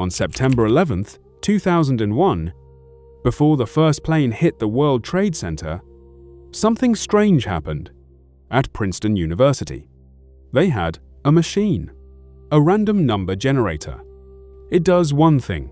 On September 11th, 2001, before the first plane hit the World Trade Center, something strange happened at Princeton University. They had a machine, a random number generator. It does one thing.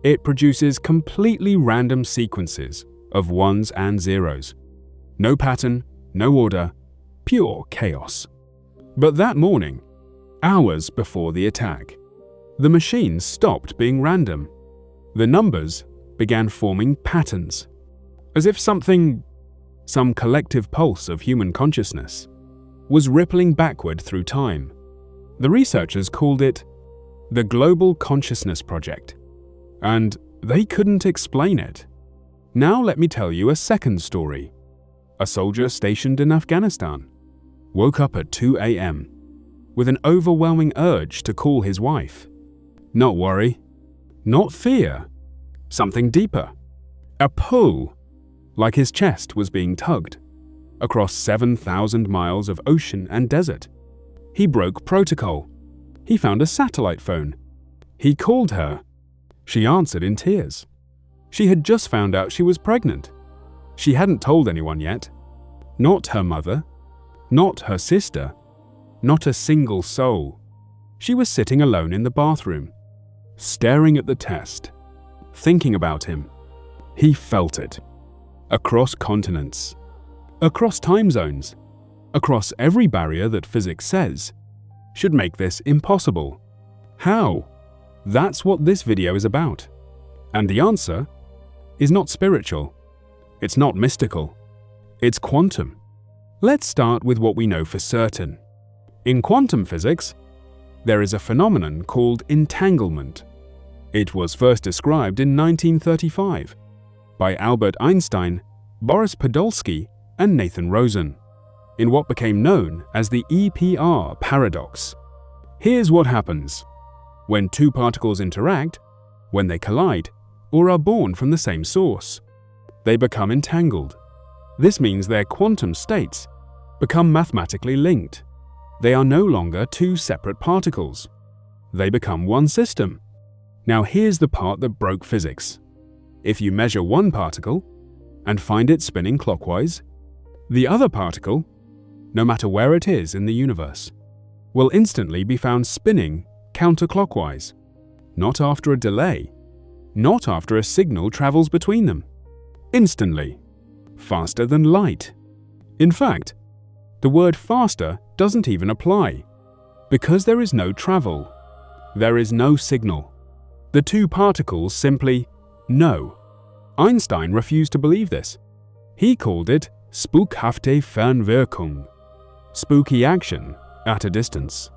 It produces completely random sequences of ones and zeros. No pattern, no order, pure chaos. But that morning, hours before the attack, the machine stopped being random. The numbers began forming patterns, as if some collective pulse of human consciousness, was rippling backward through time. The researchers called it the Global Consciousness Project, and they couldn't explain it. Now let me tell you a second story. A soldier stationed in Afghanistan woke up at 2 a.m. with an overwhelming urge to call his wife. Not worry, not fear, something deeper. A pull, like his chest was being tugged, across 7,000 miles of ocean and desert. He broke protocol. He found a satellite phone. He called her. She answered in tears. She had just found out she was pregnant. She hadn't told anyone yet. Not her mother, not her sister, not a single soul. She was sitting alone in the bathroom, staring at the test, thinking about him. He felt it. Across continents, across time zones, across every barrier that physics says should make this impossible. How? That's what this video is about. And the answer is not spiritual. It's not mystical. It's quantum. Let's start with what we know for certain. In quantum physics, there is a phenomenon called entanglement. It was first described in 1935 by Albert Einstein, Boris Podolsky, and Nathan Rosen, in what became known as the EPR paradox. Here's what happens when two particles interact, when they collide, or are born from the same source. They become entangled. This means their quantum states become mathematically linked. They are no longer two separate particles. They become one system. Now here's the part that broke physics. If you measure one particle and find it spinning clockwise, the other particle, no matter where it is in the universe, will instantly be found spinning counterclockwise, not after a delay, not after a signal travels between them. Instantly, faster than light. In fact, the word faster doesn't even apply, because there is no travel. There is no signal. The two particles simply know. Einstein refused to believe this. He called it spukhafte Fernwirkung, spooky action at a distance.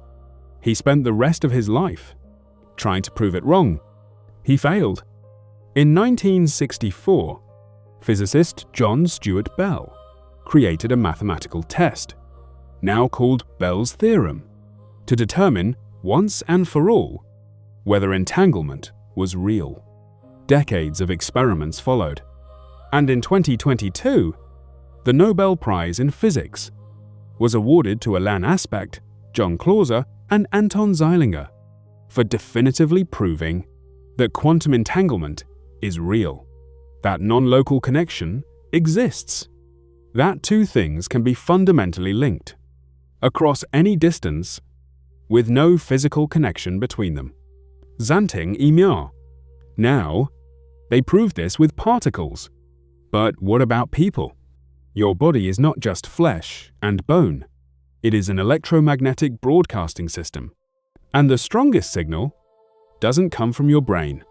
He spent the rest of his life trying to prove it wrong. He failed. In 1964, physicist John Stuart Bell created a mathematical test, now called Bell's Theorem, to determine once and for all whether entanglement was real. Decades of experiments followed, and in 2022, the Nobel Prize in Physics was awarded to Alain Aspect, John Clauser, and Anton Zeilinger for definitively proving that quantum entanglement is real, that non-local connection exists, that two things can be fundamentally linked across any distance with no physical connection between them. Xanting Emiar. Now, they proved this with particles. But what about people? Your body is not just flesh and bone. It is an electromagnetic broadcasting system. And the strongest signal doesn't come from your brain.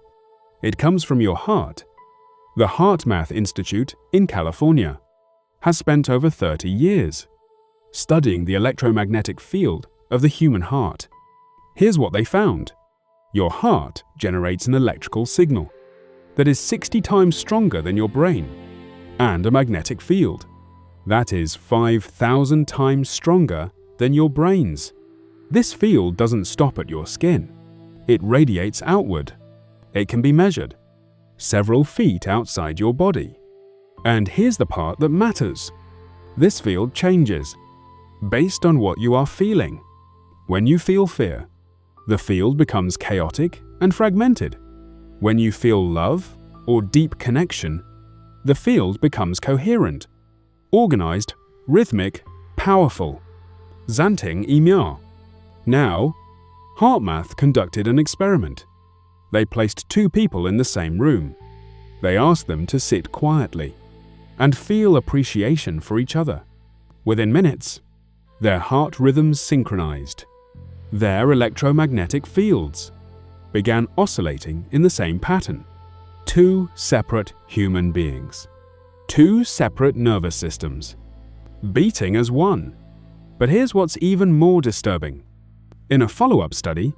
It comes from your heart. The HeartMath Institute in California has spent over 30 years studying the electromagnetic field of the human heart. Here's what they found. Your heart generates an electrical signal that is 60 times stronger than your brain, and a magnetic field that is 5,000 times stronger than your brain's. This field doesn't stop at your skin. It radiates outward. It can be measured several feet outside your body. And here's the part that matters. This field changes based on what you are feeling. When you feel fear, the field becomes chaotic and fragmented. When you feel love or deep connection, the field becomes coherent, organized, rhythmic, powerful. Zanting Emiar. Now, HeartMath conducted an experiment. They placed two people in the same room. They asked them to sit quietly and feel appreciation for each other. Within minutes, their heart rhythms synchronized. Their electromagnetic fields began oscillating in the same pattern. Two separate human beings. Two separate nervous systems, beating as one. But here's what's even more disturbing. In a follow-up study,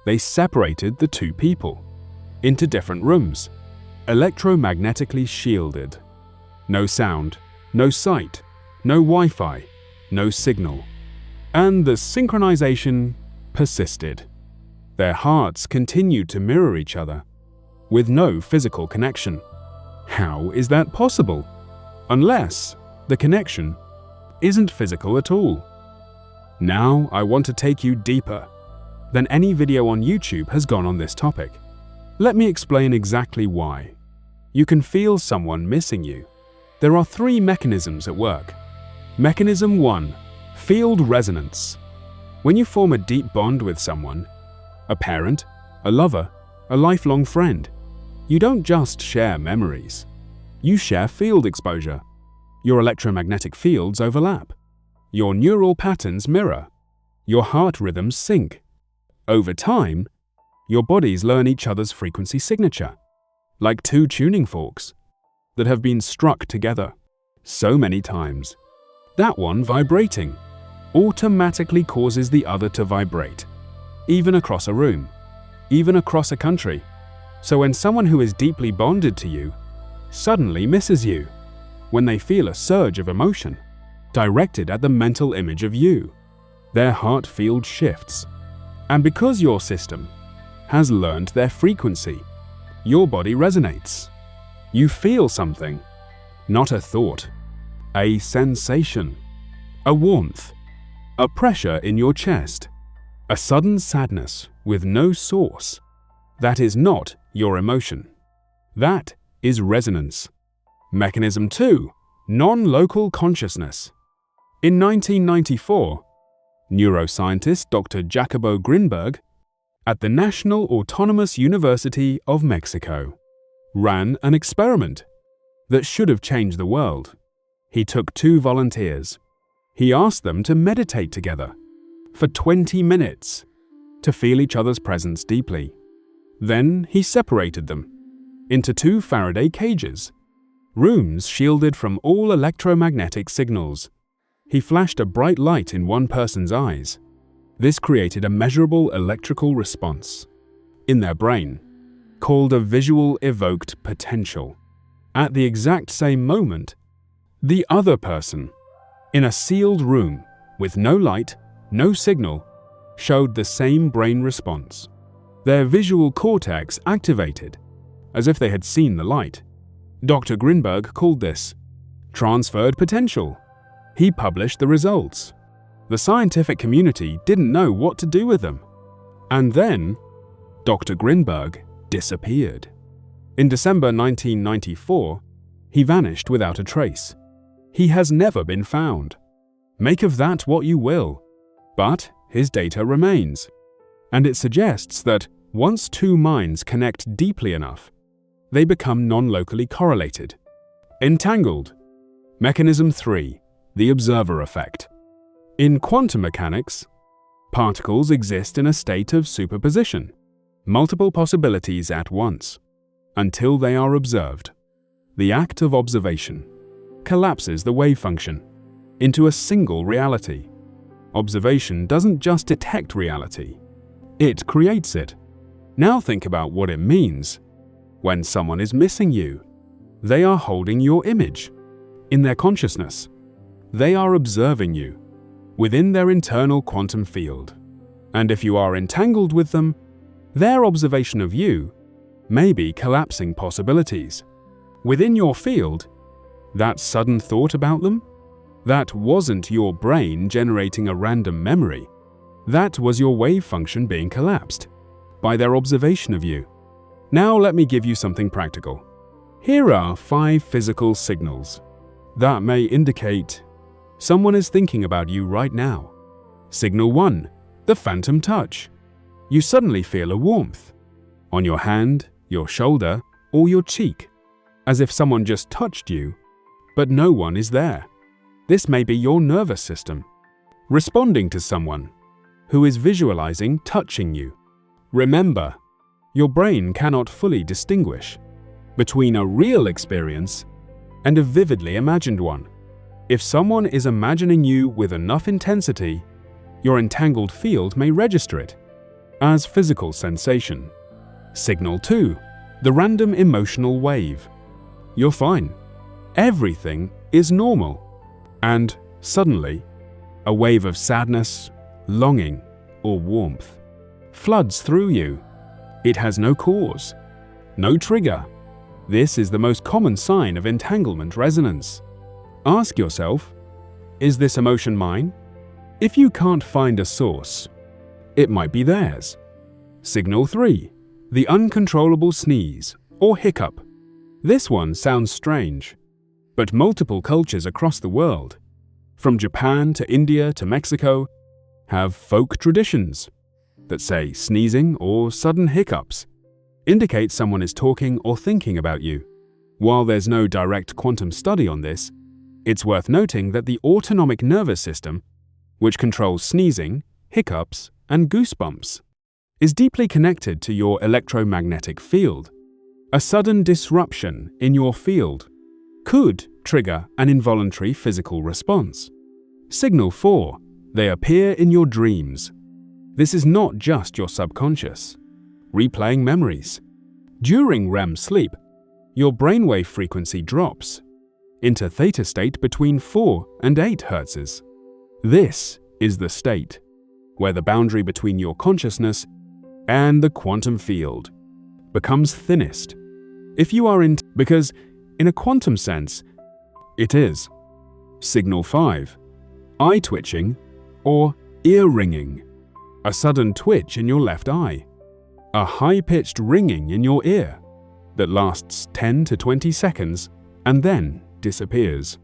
they separated the two people into different rooms, electromagnetically shielded. No sound, no sight, no Wi-Fi, no signal. And the synchronization persisted. Their hearts continued to mirror each other, with no physical connection. How is that possible? Unless the connection isn't physical at all. Now I want to take you deeper than any video on YouTube has gone on this topic. Let me explain exactly why. You can feel someone missing you. There are three mechanisms at work. Mechanism 1. Field resonance. When you form a deep bond with someone, a parent, a lover, a lifelong friend, you don't just share memories. You share field exposure. Your electromagnetic fields overlap. Your neural patterns mirror. Your heart rhythms sync. Over time, your bodies learn each other's frequency signature, like two tuning forks that have been struck together so many times. That one vibrating automatically causes the other to vibrate, even across a room, even across a country. So when someone who is deeply bonded to you suddenly misses you, when they feel a surge of emotion directed at the mental image of you, their heart field shifts. And because your system has learned their frequency, your body resonates. You feel something, not a thought, a sensation, a warmth, a pressure in your chest, a sudden sadness with no source. That is not your emotion. That is resonance. Mechanism 2. Non-local consciousness. In 1994, neuroscientist Dr. Jacobo Grinberg at the National Autonomous University of Mexico ran an experiment that should have changed the world. He took two volunteers. He asked them to meditate together for 20 minutes to feel each other's presence deeply. Then he separated them into two Faraday cages, rooms shielded from all electromagnetic signals. He flashed a bright light in one person's eyes. This created a measurable electrical response in their brain, called a visual evoked potential. At the exact same moment, the other person, in a sealed room with no light, no signal, showed the same brain response. Their visual cortex activated, as if they had seen the light. Dr. Grinberg called this transferred potential. He published the results. The scientific community didn't know what to do with them. And then, Dr. Grinberg disappeared. In December 1994, he vanished without a trace. He has never been found. Make of that what you will, but his data remains. And it suggests that once two minds connect deeply enough, they become non-locally correlated. Entangled. Mechanism 3. The observer effect. In quantum mechanics, particles exist in a state of superposition, multiple possibilities at once, until they are observed. The act of observation collapses the wave function into a single reality. Observation doesn't just detect reality, it creates it. Now think about what it means. When someone is missing you, they are holding your image in their consciousness. They are observing you within their internal quantum field. And if you are entangled with them, their observation of you may be collapsing possibilities. Within your field, that sudden thought about them, that wasn't your brain generating a random memory. That was your wave function being collapsed. by their observation of you. Now let me give you something practical. Here are 5 physical signals that may indicate someone is thinking about you right now. Signal 1. The phantom touch. You suddenly feel a warmth on your hand, your shoulder, or your cheek, as if someone just touched you, but no one is there. This may be your nervous system responding to someone who is visualizing touching you. Remember, your brain cannot fully distinguish between a real experience and a vividly imagined one. If someone is imagining you with enough intensity, your entangled field may register it as physical sensation. Signal 2. The random emotional wave. You're fine. Everything is normal. And suddenly, a wave of sadness, longing, or warmth floods through you. It has no cause, no trigger. This is the most common sign of entanglement resonance. Ask yourself, is this emotion mine? If you can't find a source, it might be theirs. Signal 3. The uncontrollable sneeze or hiccup. This one sounds strange, but multiple cultures across the world, from Japan to India to Mexico, have folk traditions that say sneezing or sudden hiccups indicate someone is talking or thinking about you. While there's no direct quantum study on this, it's worth noting that the autonomic nervous system, which controls sneezing, hiccups, and goosebumps, is deeply connected to your electromagnetic field. A sudden disruption in your field could trigger an involuntary physical response. Signal 4. They appear in your dreams. This is not just your subconscious replaying memories. During REM sleep, your brainwave frequency drops into theta state between 4 and 8 Hz. This is the state where the boundary between your consciousness and the quantum field becomes thinnest. If you are because in a quantum sense, it is. Signal 5. Eye twitching or ear ringing. A sudden twitch in your left eye. A high-pitched ringing in your ear that lasts 10 to 20 seconds and then disappears.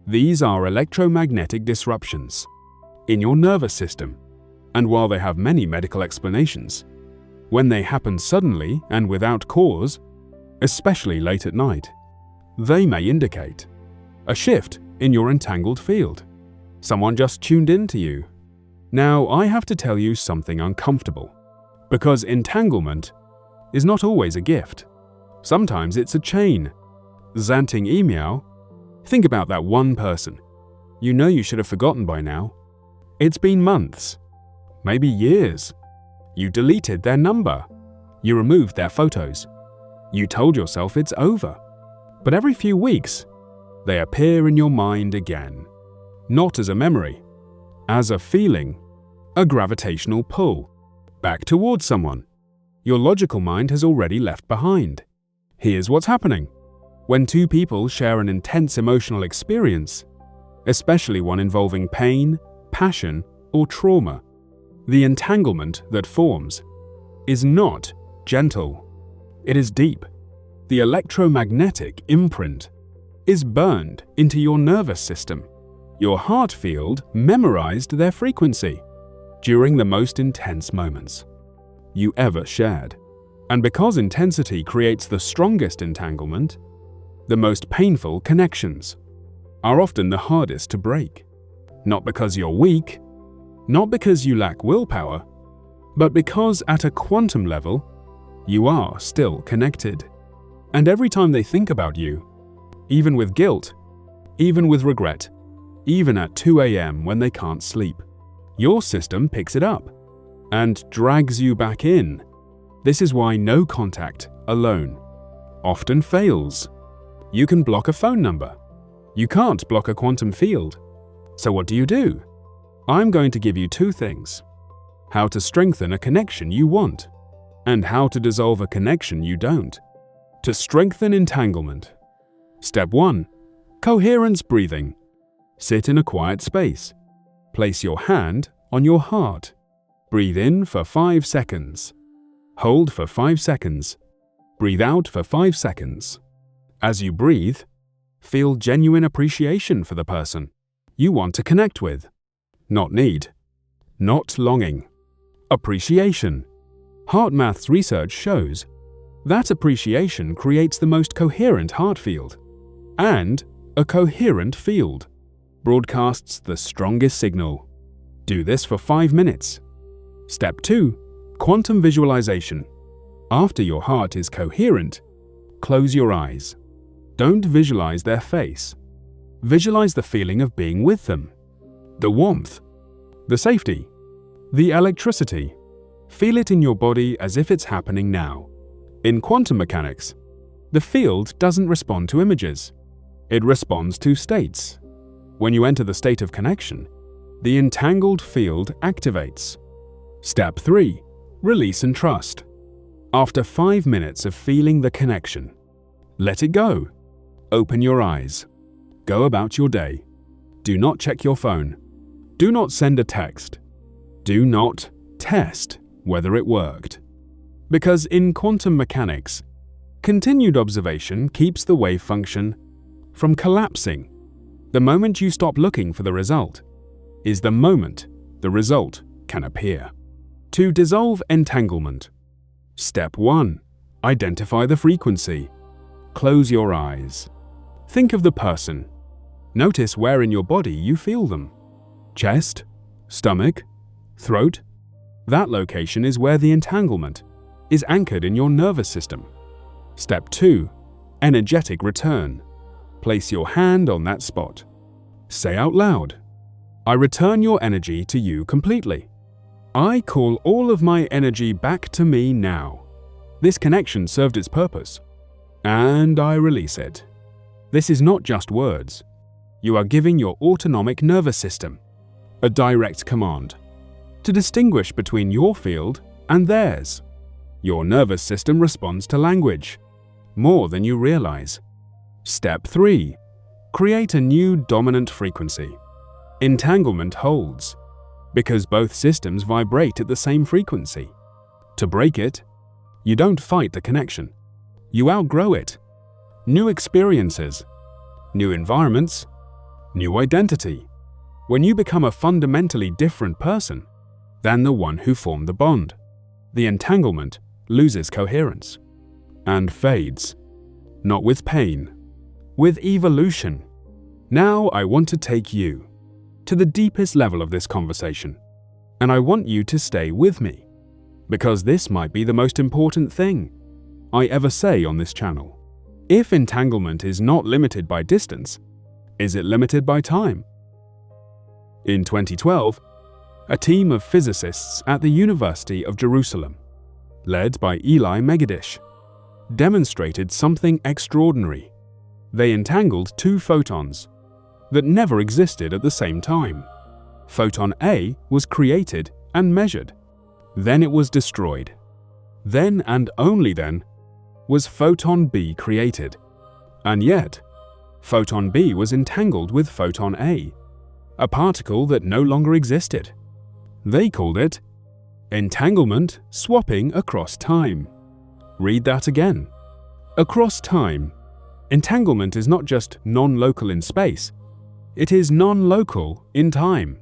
These are electromagnetic disruptions in your nervous system, and while they have many medical explanations, when they happen suddenly and without cause, especially late at night, they may indicate a shift in your entangled field. Someone just tuned into you. Now, I have to tell you something uncomfortable, because entanglement is not always a gift. Sometimes it's a chain. Zanting email. Think about that one person. You know you should have forgotten by now. It's been months, maybe years. You deleted their number. You removed their photos. You told yourself it's over. But every few weeks, they appear in your mind again. Not as a memory, as a feeling, a gravitational pull, back towards someone your logical mind has already left behind. Here's what's happening. When two people share an intense emotional experience, especially one involving pain, passion, or trauma, the entanglement that forms is not gentle. It is deep. The electromagnetic imprint is burned into your nervous system. Your heart field memorized their frequency during the most intense moments you ever shared. And because intensity creates the strongest entanglement, the most painful connections are often the hardest to break. Not because you're weak, not because you lack willpower, but because at a quantum level, you are still connected. And every time they think about you, even with guilt, even with regret, even at 2 a.m. when they can't sleep, your system picks it up and drags you back in. This is why no contact alone often fails. You can block a phone number. You can't block a quantum field. So what do? I'm going to give you 2 things: how to strengthen a connection you want, and how to dissolve a connection you don't. To strengthen entanglement. Step 1. Coherence breathing. Sit in a quiet space. Place your hand on your heart. Breathe in for 5 seconds. Hold for 5 seconds. Breathe out for 5 seconds. As you breathe, feel genuine appreciation for the person you want to connect with. Not need. Not longing. Appreciation. HeartMath's research shows that appreciation creates the most coherent heart field, and a coherent field broadcasts the strongest signal. Do this for 5 minutes. Step 2. Quantum visualization. After your heart is coherent, close your eyes. Don't visualize their face. Visualize the feeling of being with them. The warmth, the safety, the electricity. Feel it in your body as if it's happening now. In quantum mechanics, the field doesn't respond to images. It responds to states. When you enter the state of connection, the entangled field activates. Step 3. Release and trust. After 5 minutes of feeling the connection, let it go. Open your eyes. Go about your day. Do not check your phone. Do not send a text. Do not test whether it worked. Because in quantum mechanics, continued observation keeps the wave function from collapsing. The moment you stop looking for the result is the moment the result can appear. To dissolve entanglement. Step 1. Identify the frequency. Close your eyes. Think of the person. Notice where in your body you feel them. Chest, stomach, throat. That location is where the entanglement is anchored in your nervous system. Step 2. Energetic return. Place your hand on that spot. Say out loud, I return your energy to you completely. I call all of my energy back to me now. This connection served its purpose, and I release it. This is not just words. You are giving your autonomic nervous system a direct command to distinguish between your field and theirs. Your nervous system responds to language more than you realize. Step 3. Create a new dominant frequency. Entanglement holds because both systems vibrate at the same frequency. To break it, you don't fight the connection. You outgrow it. New experiences, new environments, new identity. When you become a fundamentally different person than the one who formed the bond, the entanglement loses coherence and fades, not with pain, with evolution. Now I want to take you to the deepest level of this conversation, and I want you to stay with me, because this might be the most important thing I ever say on this channel. If entanglement is not limited by distance, is it limited by time? In 2012, a team of physicists at the University of Jerusalem, led by Eli Megiddish, demonstrated something extraordinary. They entangled 2 photons that never existed at the same time. Photon A was created and measured. Then it was destroyed. Then and only then was photon B created. And yet, photon B was entangled with photon A, a particle that no longer existed. They called it entanglement swapping across time. Read that again. Across time. Entanglement is not just non-local in space, it is non-local in time.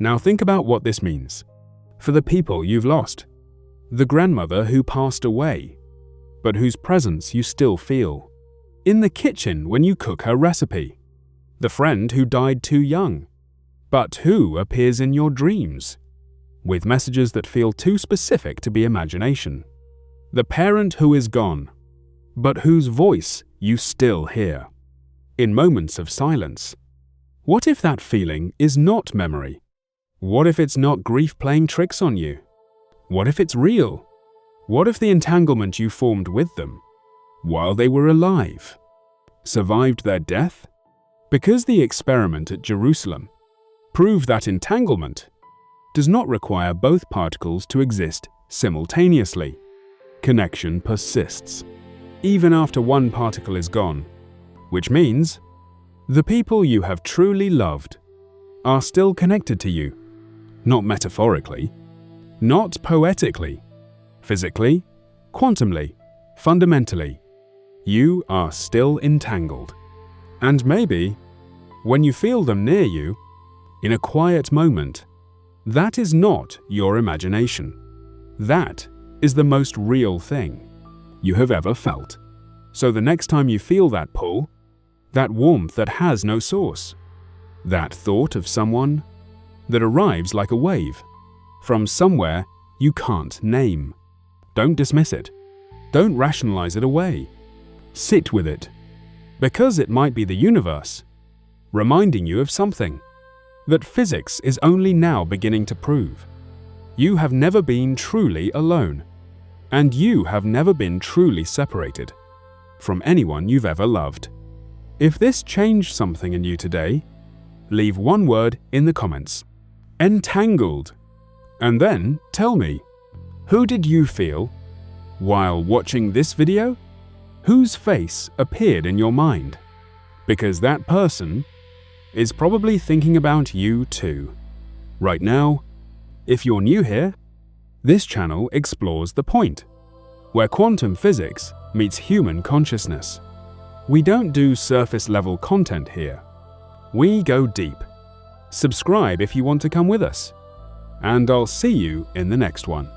Now think about what this means for the people you've lost. The grandmother who passed away, but whose presence you still feel. In the kitchen when you cook her recipe. The friend who died too young, but who appears in your dreams, with messages that feel too specific to be imagination. The parent who is gone, but whose voice you still hear. In moments of silence. What if that feeling is not memory? What if it's not grief playing tricks on you? What if it's real? What if the entanglement you formed with them, while they were alive, survived their death? Because the experiment at Jerusalem proved that entanglement does not require both particles to exist simultaneously. Connection persists, even after one particle is gone, which means the people you have truly loved are still connected to you, not metaphorically, not poetically, physically Quantumly, fundamentally, you are still entangled. And maybe, when you feel them near you, in a quiet moment, that is not your imagination. That is the most real thing you have ever felt. So the next time you feel that pull, that warmth that has no source, that thought of someone that arrives like a wave from somewhere you can't name, don't dismiss it. Don't rationalize it away. Sit with it, because it might be the universe reminding you of something that physics is only now beginning to prove. You have never been truly alone, and you have never been truly separated from anyone you've ever loved. If this changed something in you today, leave one word in the comments: entangled. And then tell me, who did you feel while watching this video? Whose face appeared in your mind? Because that person is probably thinking about you too. Right now, if you're new here, this channel explores the point where quantum physics meets human consciousness. We don't do surface-level content here. We go deep. Subscribe if you want to come with us, and I'll see you in the next one.